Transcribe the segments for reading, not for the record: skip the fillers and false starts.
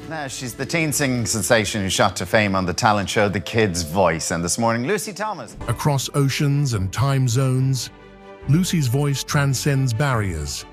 Now, she's the teen singing sensation who shot to fame on the talent show The Kid's Voice. And this morning, Lucy Thomas. Across oceans and time zones, Lucy's voice transcends barriers.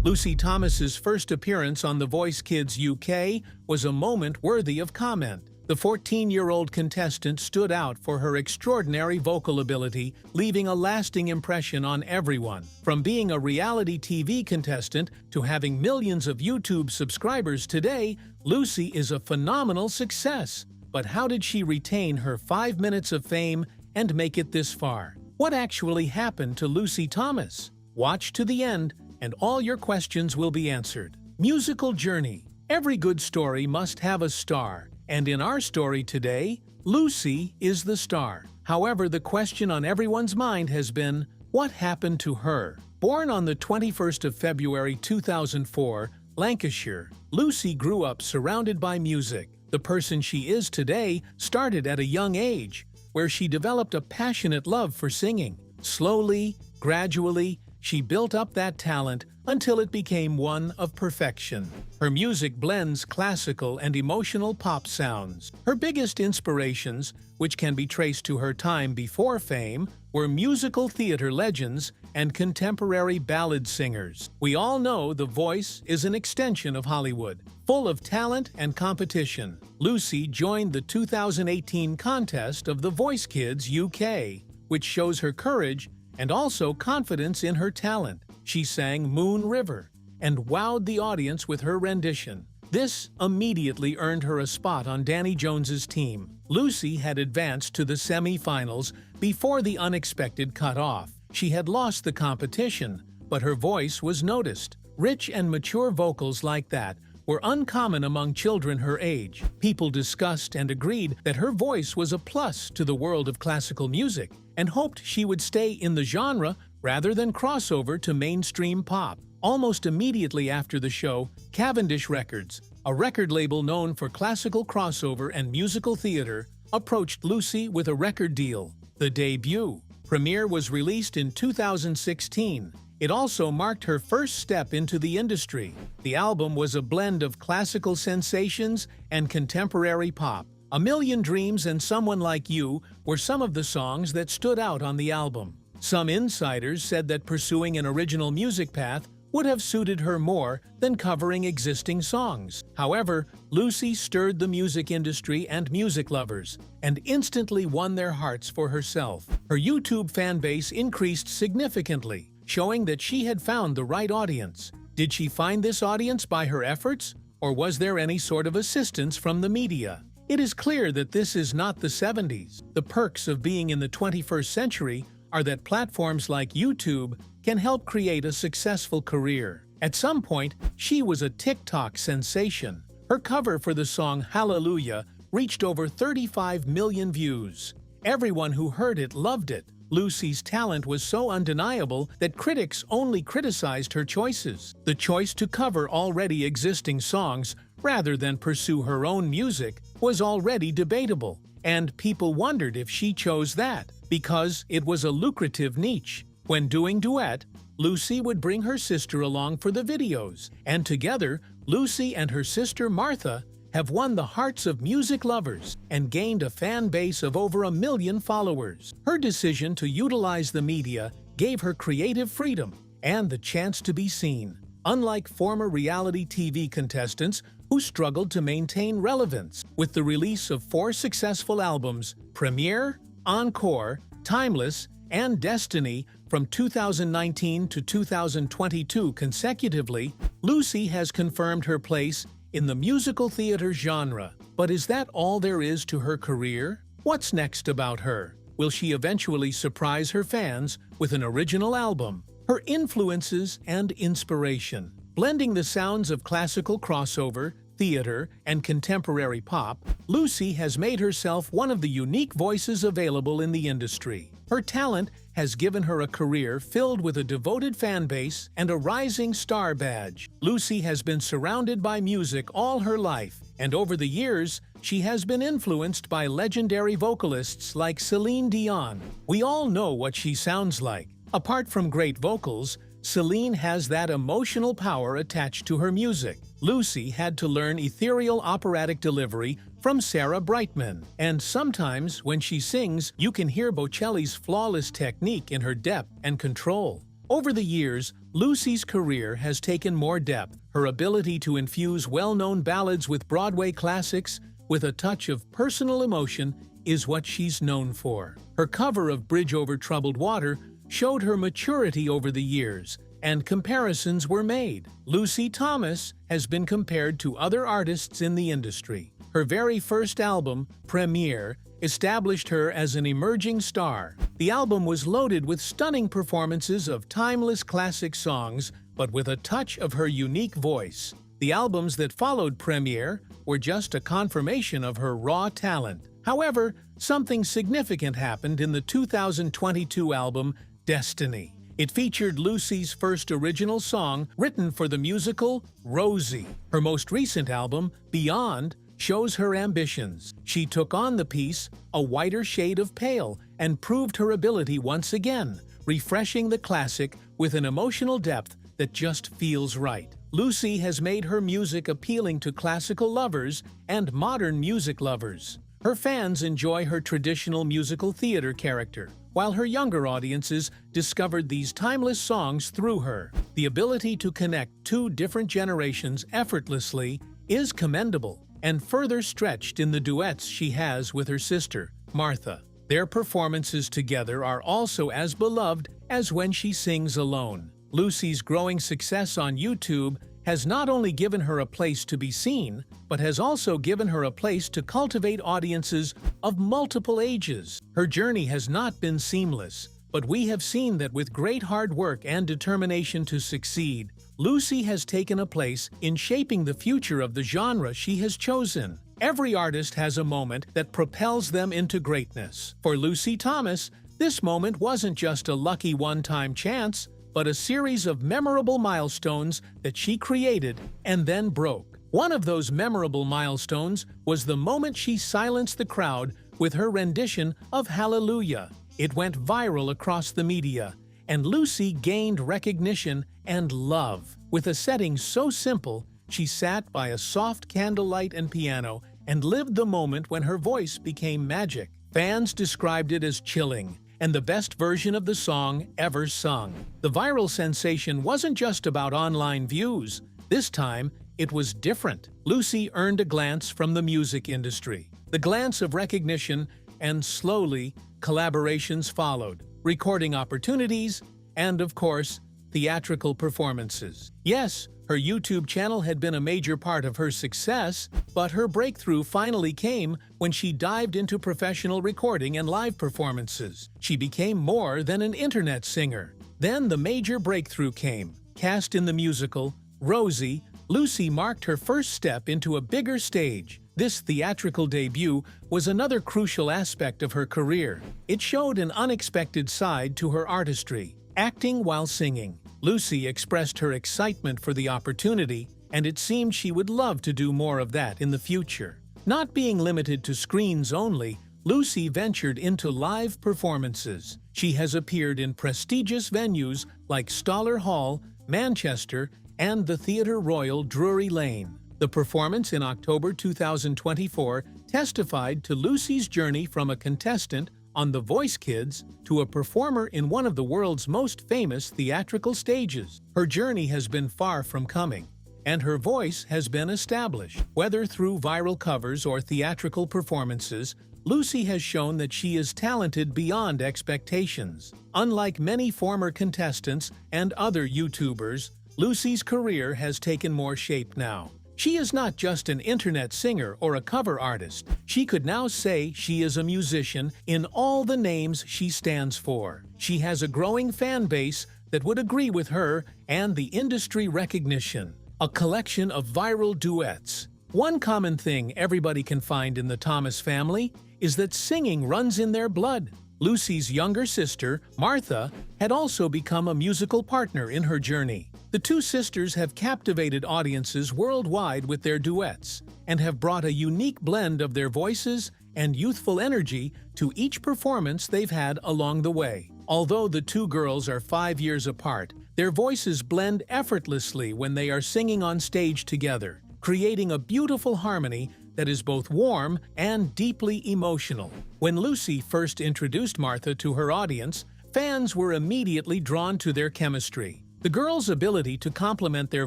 Lucy Thomas's first appearance on The Voice Kids UK was a moment worthy of comment. The 14-year-old contestant stood out for her extraordinary vocal ability, leaving a lasting impression on everyone. From being a reality TV contestant to having millions of YouTube subscribers today, Lucy is a phenomenal success. But how did she retain her 5 minutes of fame and make it this far? What actually happened to Lucy Thomas? Watch to the end, and all your questions will be answered. Musical journey. Every good story must have a star. And in our story today, Lucy is the star. However, the question on everyone's mind has been, what happened to her? Born on the 21st of February 2004, Lancashire, Lucy grew up surrounded by music. The person she is today started at a young age, where she developed a passionate love for singing. Slowly, gradually, she built up that talent until it became one of perfection. Her music blends classical and emotional pop sounds. Her biggest inspirations, which can be traced to her time before fame, were musical theater legends and contemporary ballad singers. We all know The Voice is an extension of Hollywood, full of talent and competition. Lucy joined the 2018 contest of The Voice Kids UK, which shows her courage and also confidence in her talent. She sang Moon River and wowed the audience with her rendition. This immediately earned her a spot on Danny Jones's team. Lucy had advanced to the semi-finals before the unexpected cut-off. She had lost the competition, but her voice was noticed. Rich and mature vocals like that were uncommon among children her age. People discussed and agreed that her voice was a plus to the world of classical music and hoped she would stay in the genre rather than cross over to mainstream pop. Almost immediately after the show, Cavendish Records, a record label known for classical crossover and musical theater, approached Lucy with a record deal. The debut, Premiere, was released in 2016. It also marked her first step into the industry. The album was a blend of classical sensations and contemporary pop. A Million Dreams and Someone Like You were some of the songs that stood out on the album. Some insiders said that pursuing an original music path would have suited her more than covering existing songs. However, Lucy stirred the music industry and music lovers, and instantly won their hearts for herself. Her YouTube fan base increased significantly, showing that she had found the right audience. Did she find this audience by her efforts, or was there any sort of assistance from the media? It is clear that this is not the 70s. The perks of being in the 21st century are that platforms like YouTube can help create a successful career. At some point, she was a TikTok sensation. Her cover for the song Hallelujah reached over 35 million views. Everyone who heard it loved it. Lucy's talent was so undeniable that critics only criticized her choices. The choice to cover already existing songs rather than pursue her own music was already debatable, and people wondered if she chose that because it was a lucrative niche. When doing Duet, Lucy would bring her sister along for the videos, and together, Lucy and her sister Martha have won the hearts of music lovers and gained a fan base of over 1 million followers. Her decision to utilize the media gave her creative freedom and the chance to be seen, unlike former reality TV contestants who struggled to maintain relevance. With the release of 4 successful albums, Premiere, Encore, Timeless, and Destiny, from 2019 to 2022 consecutively, Lucy has confirmed her place in the musical theater genre. But is that all there is to her career? What's next about her? Will she eventually surprise her fans with an original album? Her influences and inspiration. Blending the sounds of classical crossover, theater, and contemporary pop, Lucy has made herself one of the unique voices available in the industry. Her talent has given her a career filled with a devoted fan base and a rising star badge. Lucy has been surrounded by music all her life, and over the years, she has been influenced by legendary vocalists like Celine Dion. We all know what she sounds like. Apart from great vocals, Celine has that emotional power attached to her music. Lucy had to learn ethereal operatic delivery from Sarah Brightman, and sometimes when she sings, you can hear Bocelli's flawless technique in her depth and control. Over the years, Lucy's career has taken more depth. Her ability to infuse well-known ballads with Broadway classics with a touch of personal emotion is what she's known for. Her cover of Bridge Over Troubled Water showed her maturity over the years, and comparisons were made. Lucy Thomas has been compared to other artists in the industry. Her very first album, Premiere, established her as an emerging star. The album was loaded with stunning performances of timeless classic songs, but with a touch of her unique voice. The albums that followed Premiere were just a confirmation of her raw talent. However, something significant happened in the 2022 album, Destiny. It featured Lucy's first original song written for the musical, Rosie. Her most recent album, Beyond, shows her ambitions. She took on the piece, A Whiter Shade of Pale, and proved her ability once again, refreshing the classic with an emotional depth that just feels right. Lucy has made her music appealing to classical lovers and modern music lovers. Her fans enjoy her traditional musical theater character, while her younger audiences discovered these timeless songs through her. The ability to connect two different generations effortlessly is commendable, and further stretched in the duets she has with her sister, Martha. Their performances together are also as beloved as when she sings alone. Lucy's growing success on YouTube has not only given her a place to be seen, but has also given her a place to cultivate audiences of multiple ages. Her journey has not been seamless, but we have seen that with great hard work and determination to succeed, Lucy has taken a place in shaping the future of the genre she has chosen. Every artist has a moment that propels them into greatness. For Lucy Thomas, this moment wasn't just a lucky one-time chance, but a series of memorable milestones that she created and then broke. One of those memorable milestones was the moment she silenced the crowd with her rendition of Hallelujah. It went viral across the media, and Lucy gained recognition and love. With a setting so simple, she sat by a soft candlelight and piano and lived the moment when her voice became magic. Fans described it as chilling, and the best version of the song ever sung. The viral sensation wasn't just about online views. This time, it was different. Lucy earned a glance from the music industry. The glance of recognition, and slowly, collaborations followed, recording opportunities, and of course, theatrical performances. Yes, her YouTube channel had been a major part of her success, but her breakthrough finally came when she dived into professional recording and live performances. She became more than an internet singer. Then the major breakthrough came. Cast in the musical, Rosie, Lucy marked her first step into a bigger stage. This theatrical debut was another crucial aspect of her career. It showed an unexpected side to her artistry, acting while singing. Lucy expressed her excitement for the opportunity, and it seemed she would love to do more of that in the future. Not being limited to screens only, Lucy ventured into live performances. She has appeared in prestigious venues like Stoller Hall, Manchester, and the Theatre Royal Drury Lane. The performance in October 2024 testified to Lucy's journey from a contestant on The Voice Kids to a performer in one of the world's most famous theatrical stages. Her journey has been far from coming, and her voice has been established. Whether through viral covers or theatrical performances, Lucy has shown that she is talented beyond expectations. Unlike many former contestants and other YouTubers, Lucy's career has taken more shape now. She is not just an internet singer or a cover artist. She could now say she is a musician in all the names she stands for. She has a growing fan base that would agree with her and the industry recognition. A collection of viral duets. One common thing everybody can find in the Thomas family is that singing runs in their blood. Lucy's younger sister, Martha, had also become a musical partner in her journey. The two sisters have captivated audiences worldwide with their duets and have brought a unique blend of their voices and youthful energy to each performance they've had along the way. Although the two girls are 5 years apart, Their voices blend effortlessly when they are singing on stage together, creating a beautiful harmony that is both warm and deeply emotional. When Lucy first introduced Martha to her audience, fans were immediately drawn to their chemistry. The girls' ability to complement their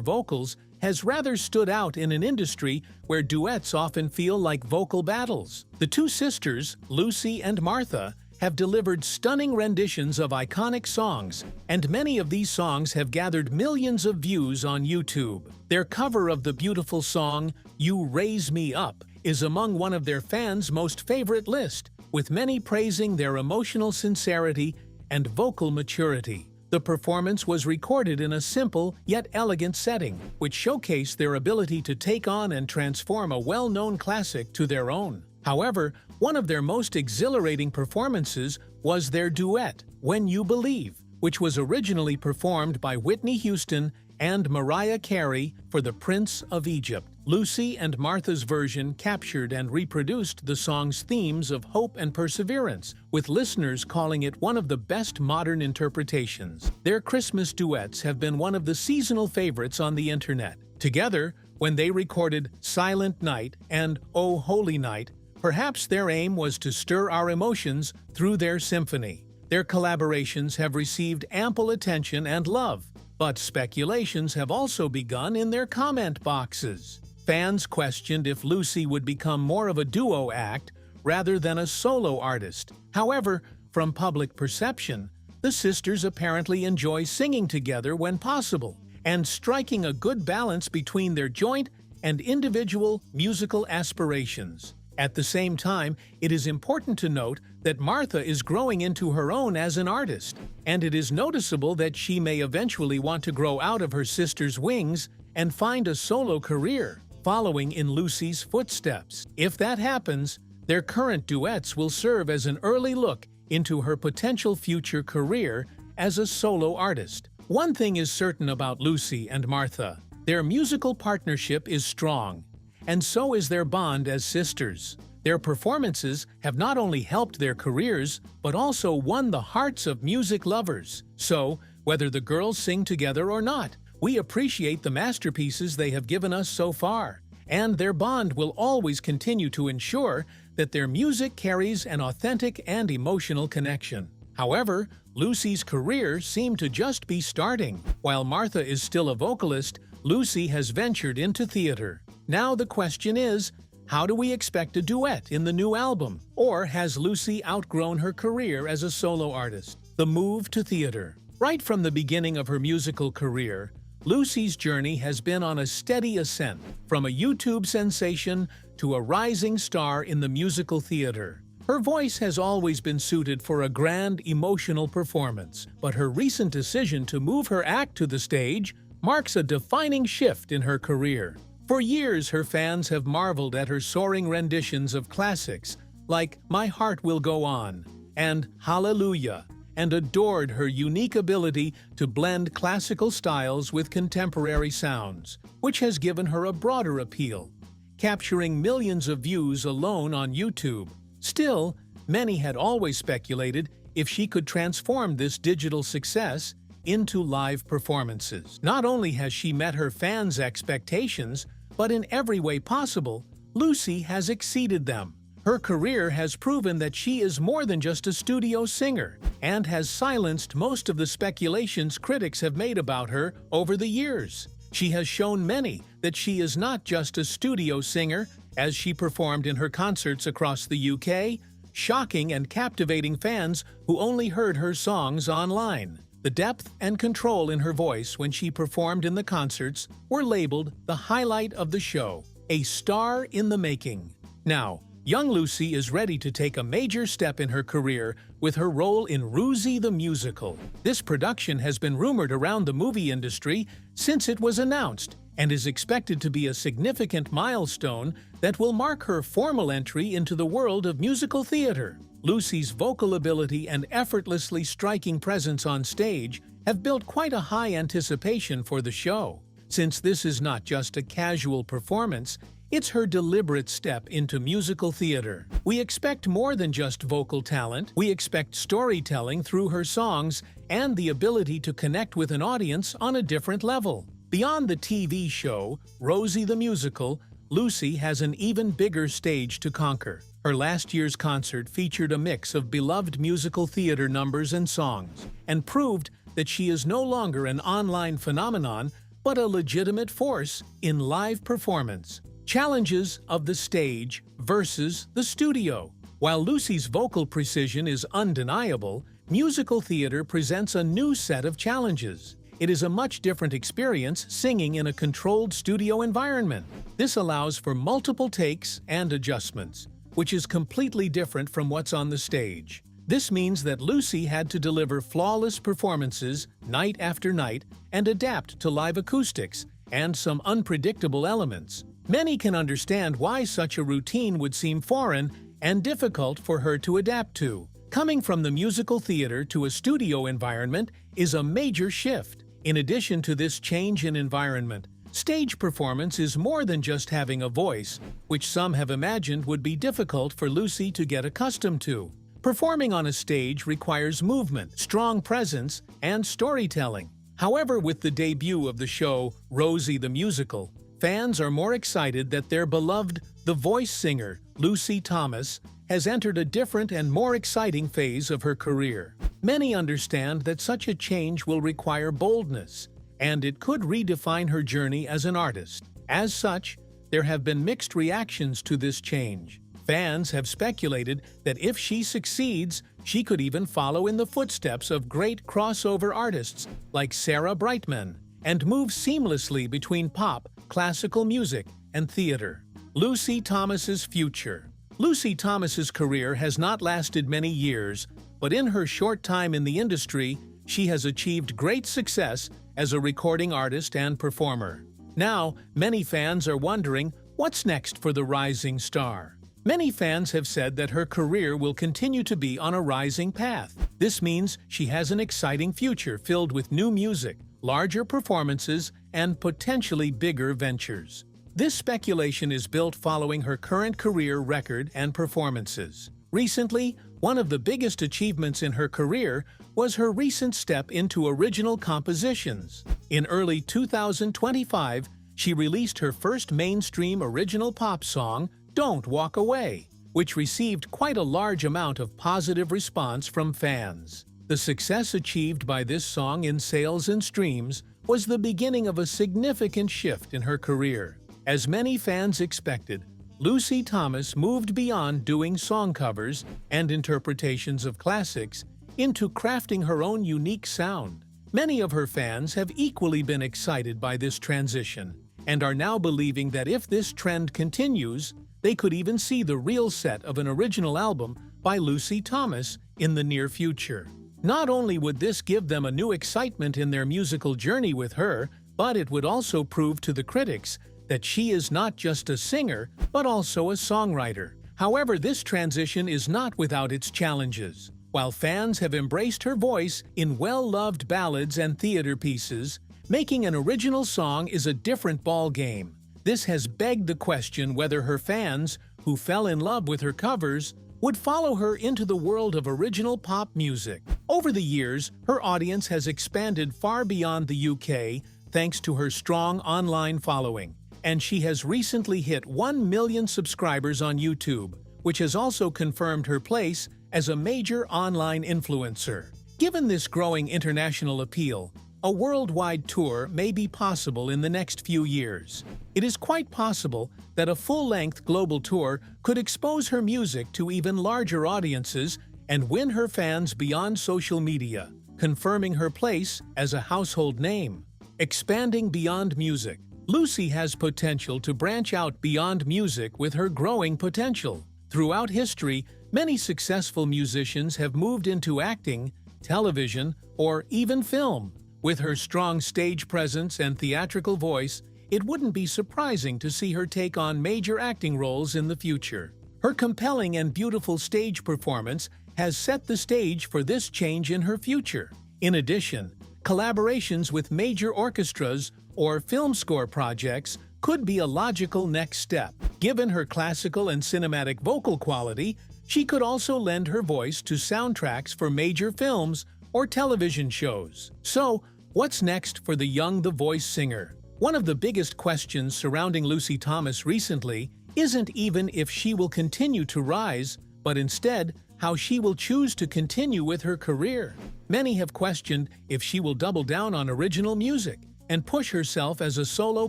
vocals has rather stood out in an industry where duets often feel like vocal battles. The two sisters, Lucy and Martha, have delivered stunning renditions of iconic songs, and many of these songs have gathered millions of views on YouTube. Their cover of the beautiful song, "You Raise Me Up," is among one of their fans' most favorite list, with many praising their emotional sincerity and vocal maturity. The performance was recorded in a simple yet elegant setting, which showcased their ability to take on and transform a well-known classic to their own. However, one of their most exhilarating performances was their duet, "When You Believe," which was originally performed by Whitney Houston and Mariah Carey for The Prince of Egypt. Lucy and Martha's version captured and reproduced the song's themes of hope and perseverance, with listeners calling it one of the best modern interpretations. Their Christmas duets have been one of the seasonal favorites on the internet. Together, when they recorded "Silent Night" and "Oh Holy Night," perhaps their aim was to stir our emotions through their symphony. Their collaborations have received ample attention and love, but speculations have also begun in their comment boxes. Fans questioned if Lucy would become more of a duo act rather than a solo artist. However, from public perception, the sisters apparently enjoy singing together when possible and striking a good balance between their joint and individual musical aspirations. At the same time, it is important to note that Martha is growing into her own as an artist, and it is noticeable that she may eventually want to grow out of her sister's wings and find a solo career, following in Lucy's footsteps. If that happens, their current duets will serve as an early look into her potential future career as a solo artist. One thing is certain about Lucy and Martha: their musical partnership is strong, and so is their bond as sisters. Their performances have not only helped their careers, but also won the hearts of music lovers. So, whether the girls sing together or not, we appreciate the masterpieces they have given us so far, and their bond will always continue to ensure that their music carries an authentic and emotional connection. However, Lucy's career seemed to just be starting. While Martha is still a vocalist, Lucy has ventured into theater. Now the question is, how do we expect a duet in the new album? Or has Lucy outgrown her career as a solo artist? The move to theater. Right from the beginning of her musical career, Lucy's journey has been on a steady ascent, from a YouTube sensation to a rising star in the musical theater. Her voice has always been suited for a grand, emotional performance, but her recent decision to move her act to the stage marks a defining shift in her career. For years, her fans have marveled at her soaring renditions of classics like "My Heart Will Go On" and "Hallelujah," and adored her unique ability to blend classical styles with contemporary sounds, which has given her a broader appeal, capturing millions of views alone on YouTube. Still, many had always speculated if she could transform this digital success into live performances. Not only has she met her fans' expectations, but in every way possible, Lucy has exceeded them. Her career has proven that she is more than just a studio singer, and has silenced most of the speculations critics have made about her over the years. She has shown many that she is not just a studio singer, as she performed in her concerts across the UK, shocking and captivating fans who only heard her songs online. The depth and control in her voice when she performed in the concerts were labeled the highlight of the show, a star in the making. Now, young Lucy is ready to take a major step in her career with her role in Rosie the Musical. This production has been rumored around the movie industry since it was announced, and is expected to be a significant milestone that will mark her formal entry into the world of musical theater. Lucy's vocal ability and effortlessly striking presence on stage have built quite a high anticipation for the show. Since this is not just a casual performance, It's her deliberate step into musical theater. We expect more than just vocal talent. We expect storytelling through her songs and the ability to connect with an audience on a different level. Beyond the TV show, Rosie the Musical, Lucy has an even bigger stage to conquer. Her last year's concert featured a mix of beloved musical theater numbers and songs, and proved that she is no longer an online phenomenon, but a legitimate force in live performance. Challenges of the stage versus the studio. While Lucy's vocal precision is undeniable, musical theater presents a new set of challenges. It is a much different experience singing in a controlled studio environment. This allows for multiple takes and adjustments, which is completely different from what's on the stage. This means that Lucy had to deliver flawless performances night after night and adapt to live acoustics and some unpredictable elements. Many can understand why such a routine would seem foreign and difficult for her to adapt to. Coming from the musical theater to a studio environment is a major shift. In addition to this change in environment, stage performance is more than just having a voice, which some have imagined would be difficult for Lucy to get accustomed to. Performing on a stage requires movement, strong presence, and storytelling. However, with the debut of the show Rosie the Musical, fans are more excited that their beloved The Voice singer, Lucy Thomas, has entered a different and more exciting phase of her career. Many understand that such a change will require boldness, and it could redefine her journey as an artist. As such, there have been mixed reactions to this change. Fans have speculated that if she succeeds, she could even follow in the footsteps of great crossover artists like Sarah Brightman and move seamlessly between pop, classical music, and theater. Lucy Thomas's future. Lucy Thomas's career has not lasted many years, but in her short time in the industry, she has achieved great success as a recording artist and performer. Now, many fans are wondering, what's next for the rising star? Many fans have said that her career will continue to be on a rising path. This means she has an exciting future filled with new music, larger performances, and potentially bigger ventures. This speculation is built following her current career record and performances. Recently, one of the biggest achievements in her career was her recent step into original compositions. In early 2025, she released her first mainstream original pop song, Don't Walk Away, which received quite a large amount of positive response from fans. The success achieved by this song in sales and streams was the beginning of a significant shift in her career. As many fans expected, Lucy Thomas moved beyond doing song covers and interpretations of classics into crafting her own unique sound. Many of her fans have equally been excited by this transition and are now believing that if this trend continues, they could even see the real set of an original album by Lucy Thomas in the near future. Not only would this give them a new excitement in their musical journey with her, but it would also prove to the critics that she is not just a singer, but also a songwriter. However, this transition is not without its challenges. While fans have embraced her voice in well-loved ballads and theater pieces, making an original song is a different ballgame. This has begged the question whether her fans, who fell in love with her covers, would follow her into the world of original pop music. Over the years, her audience has expanded far beyond the UK thanks to her strong online following, and she has recently hit 1 million subscribers on YouTube, which has also confirmed her place as a major online influencer. Given this growing international appeal, a worldwide tour may be possible in the next few years. It is quite possible that a full-length global tour could expose her music to even larger audiences and win her fans beyond social media, confirming her place as a household name. Expanding beyond music. Lucy has potential to branch out beyond music with her growing potential. Throughout history, many successful musicians have moved into acting, television, or even film. With her strong stage presence and theatrical voice, it wouldn't be surprising to see her take on major acting roles in the future. Her compelling and beautiful stage performance has set the stage for this change in her future. In addition, collaborations with major orchestras or film score projects could be a logical next step. Given her classical and cinematic vocal quality, she could also lend her voice to soundtracks for major films or television shows. So, what's next for the young The Voice singer? One of the biggest questions surrounding Lucy Thomas recently isn't even if she will continue to rise, but instead how she will choose to continue with her career. Many have questioned if she will double down on original music and push herself as a solo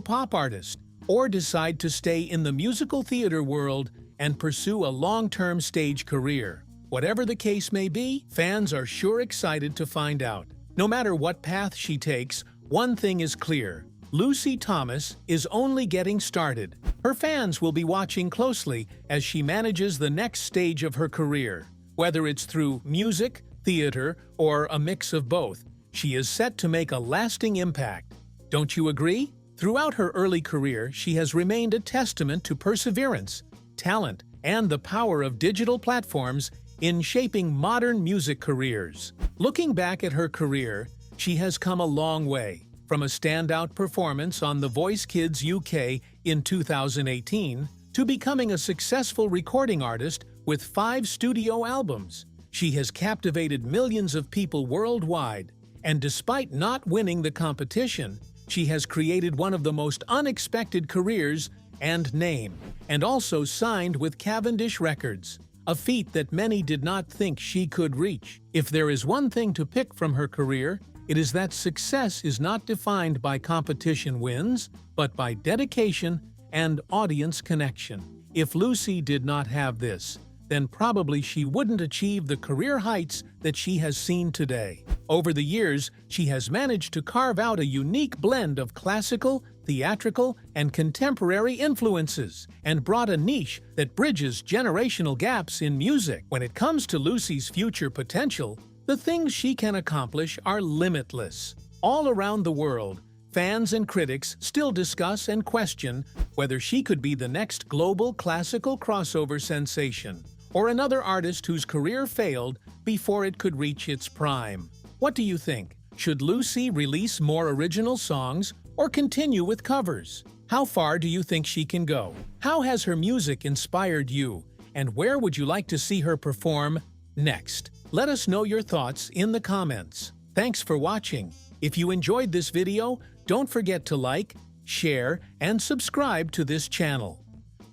pop artist, or decide to stay in the musical theater world and pursue a long-term stage career. Whatever the case may be, fans are sure excited to find out. No matter what path she takes, one thing is clear: Lucy Thomas is only getting started. Her fans will be watching closely as she manages the next stage of her career. Whether it's through music, theater, or a mix of both, she is set to make a lasting impact. Don't you agree? Throughout her early career, she has remained a testament to perseverance, talent, and the power of digital platforms in shaping modern music careers. Looking back at her career, she has come a long way. From a standout performance on The Voice Kids UK in 2018 to becoming a successful recording artist with 5 studio albums. She has captivated millions of people worldwide, and despite not winning the competition, she has created one of the most unexpected careers and name, and also signed with Cavendish Records, a feat that many did not think she could reach. If there is one thing to pick from her career, it is that success is not defined by competition wins, but by dedication and audience connection. If Lucy did not have this, then probably she wouldn't achieve the career heights that she has seen today. Over the years, she has managed to carve out a unique blend of classical, theatrical, and contemporary influences, and brought a niche that bridges generational gaps in music. When it comes to Lucy's future potential, the things she can accomplish are limitless. All around the world, fans and critics still discuss and question whether she could be the next global classical crossover sensation, or another artist whose career failed before it could reach its prime. What do you think? Should Lucy release more original songs or continue with covers? How far do you think she can go? How has her music inspired you? And where would you like to see her perform next? Let us know your thoughts in the comments. Thanks for watching. If you enjoyed this video, don't forget to like, share, and subscribe to this channel.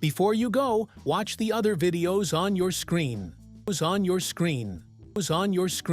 Before you go, watch the other videos on your screen.